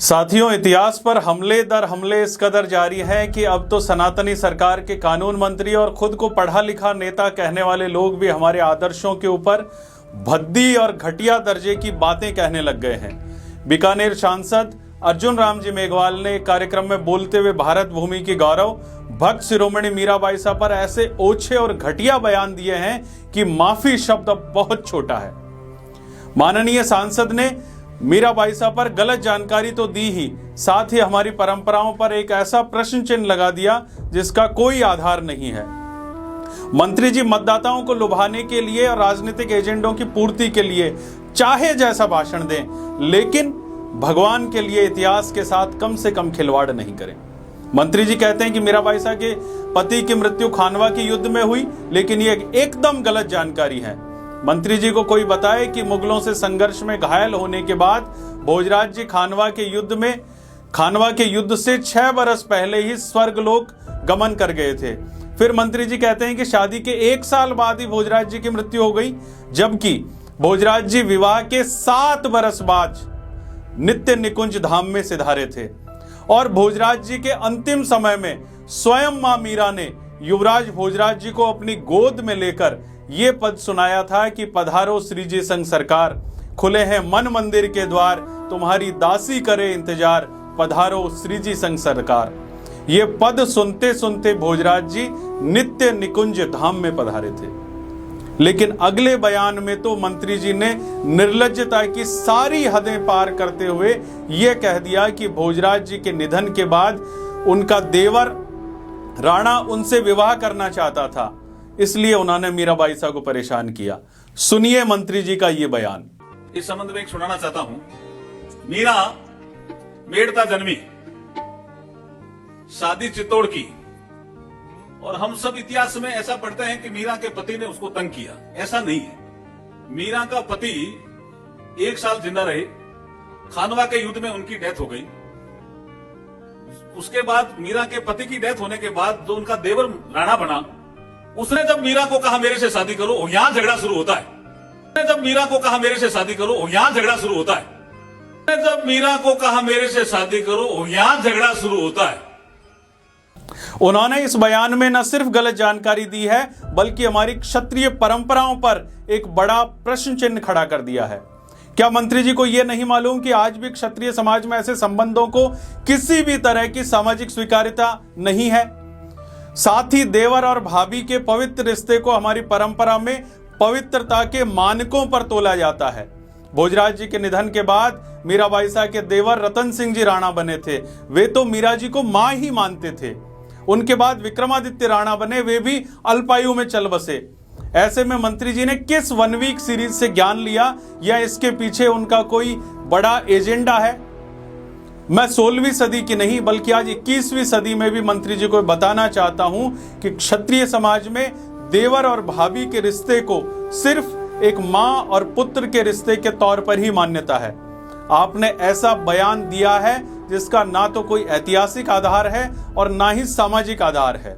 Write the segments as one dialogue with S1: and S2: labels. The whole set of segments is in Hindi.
S1: साथियों, इतिहास पर हमले दर हमले इस कदर जारी हैं कि अब तो सनातनी सरकार के कानून मंत्री और खुद को पढ़ा लिखा नेता कहने वाले लोग भी हमारे आदर्शों के ऊपर भद्दी और घटिया दर्जे की बातें कहने लग गए हैं। बीकानेर सांसद अर्जुन राम जी मेघवाल ने एक कार्यक्रम में बोलते हुए भारत भूमि की गौरव भक्त शिरोमणि मीराबाई साहब पर ऐसे ओछे और घटिया बयान दिए हैं कि माफी शब्द अब बहुत छोटा है। माननीय सांसद ने मीराबाई साहब पर गलत जानकारी तो दी ही, साथ ही हमारी परंपराओं पर एक ऐसा प्रश्न चिन्ह लगा दिया जिसका कोई आधार नहीं है। मंत्री जी मतदाताओं को लुभाने के लिए और राजनीतिक एजेंडों की पूर्ति के लिए चाहे जैसा भाषण दें, लेकिन भगवान के लिए इतिहास के साथ कम से कम खिलवाड़ नहीं करें। मंत्री जी कहते हैं कि मीराबाई साहब के पति की मृत्यु खानवा के युद्ध में हुई, लेकिन ये एकदम गलत जानकारी है। मंत्री जी को कोई बताए कि मुगलों से संघर्ष में घायल होने के बाद भोजराज जी खानवा के युद्ध से 6 बरस पहले ही स्वर्गलोक गमन कर गए थे। फिर मंत्री जी कहते हैं कि शादी के 1 साल बाद ही भोजराज जी की मृत्यु हो गई, जबकि भोजराज जी विवाह के 7 बरस बाद नित्य निकुंज धाम में सिधारे थे। और भोजराज जी के अंतिम समय में स्वयं मां मीरा ने युवराज भोजराज जी को अपनी गोद में लेकर ये पद सुनाया था कि पधारो श्री जी संग सरकार, खुले हैं मन मंदिर के द्वार, तुम्हारी दासी करे इंतजार, पधारो श्री जी संग सरकार। ये पद सुनते सुनते भोजराज जी नित्य निकुंज धाम में पधारे थे। लेकिन अगले बयान में तो मंत्री जी ने निर्लज्जता की सारी हदें पार करते हुए यह कह दिया कि भोजराज जी के निधन के बाद उनका देवर राणा उनसे विवाह करना चाहता था, इसलिए उन्होंने मीराबाई साहब को परेशान किया। सुनिए मंत्री जी का ये बयान।
S2: इस संबंध में एक सुनाना चाहता हूं। मीरा मेड़ता जन्मी, शादी चित्तौड़ की, और हम सब इतिहास में ऐसा पढ़ते हैं कि मीरा के पति ने उसको तंग किया। ऐसा नहीं है। मीरा का पति 1 साल जिंदा रहे, खानवा के युद्ध में उनकी डेथ हो गई। उसके बाद मीरा के पति की डेथ होने के बाद जो उनका देवर राणा बना, उसने जब मीरा को कहा मेरे से शादी करो, यहां झगड़ा शुरू होता है। उसने जब मीरा को कहा मेरे से शादी करो, यहां झगड़ा शुरू होता है। उसने जब मीरा को कहा मेरे से शादी करो, यहां झगड़ा शुरू होता है।
S1: उन्होंने इस बयान में न सिर्फ गलत जानकारी दी है, बल्कि हमारी क्षत्रिय परंपराओं पर एक बड़ा प्रश्न चिन्ह खड़ा कर दिया है। क्या मंत्री जी को यह नहीं मालूम कि आज भी क्षत्रिय समाज में ऐसे संबंधों को किसी भी तरह की सामाजिक स्वीकार्यता नहीं है? साथ ही देवर और भाभी के पवित्र रिश्ते को हमारी परंपरा में पवित्रता के मानकों पर तोला जाता है। भोजराज जी के निधन के बाद मीराबाई साहब के देवर रतन सिंह जी राणा बने थे। वे तो मीरा जी को मां ही मानते थे। उनके बाद विक्रमादित्य राणा बने, वे भी अल्पायु में चल बसे। ऐसे में मंत्री जी ने किस 1 वीक सीरीज से ज्ञान लिया, या इसके पीछे उनका कोई बड़ा एजेंडा है? मैं 16वीं सदी की नहीं बल्कि आज 21वीं सदी में भी मंत्री जी को बताना चाहता हूं कि क्षत्रिय समाज में देवर और भाभी के रिश्ते को सिर्फ एक मां और पुत्र के रिश्ते के तौर पर ही मान्यता है। आपने ऐसा बयान दिया है जिसका ना तो कोई ऐतिहासिक आधार है और ना ही सामाजिक आधार है।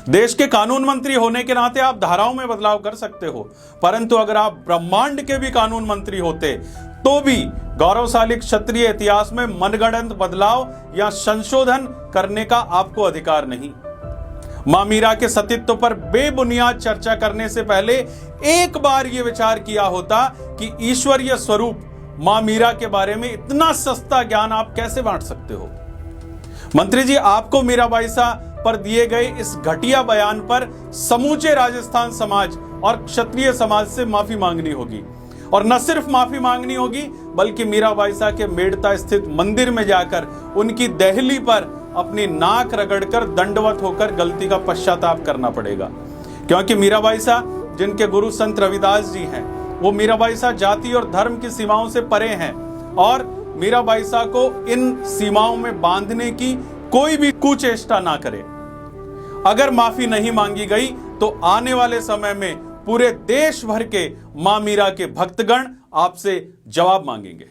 S1: देश के कानून मंत्री होने के नाते आप धाराओं में बदलाव कर सकते हो, परंतु अगर आप ब्रह्मांड के भी कानून मंत्री होते तो भी गौरवशाली क्षत्रिय इतिहास में मनगढ़ंत बदलाव या संशोधन करने का आपको अधिकार नहीं। मां मीरा के सतीत्व पर बेबुनियाद चर्चा करने से पहले एक बार यह विचार किया होता कि ईश्वरीय स्वरूप मां मीरा के बारे में इतना सस्ता ज्ञान आप कैसे बांट सकते हो? मंत्री जी, आपको मीराबाई साहब पर दिए गए इस घटिया बयान पर समूचे राजस्थान समाज और क्षत्रिय समाज से माफी मांगनी होगी। और न सिर्फ माफी मांगनी होगी, बल्कि मीराबाई साहब के मेड़ता स्थित मंदिर में जाकर उनकी देहली पर अपनी नाक रगड़कर दंडवत होकर गलती का पश्चाताप करना पड़ेगा। क्योंकि मीराबाई साहब जिनके गुरु संत रविदास जी हैं, वो मीराबाई साहब जाति और धर्म की सीमाओं से परे हैं, और मीराबाई साहब को इन सीमाओं में बांधने की कोई भी कुचेष्टा ना करे। अगर माफी नहीं मांगी गई तो आने वाले समय में पूरे देश भर के मां मीरा के भक्तगण आपसे जवाब मांगेंगे।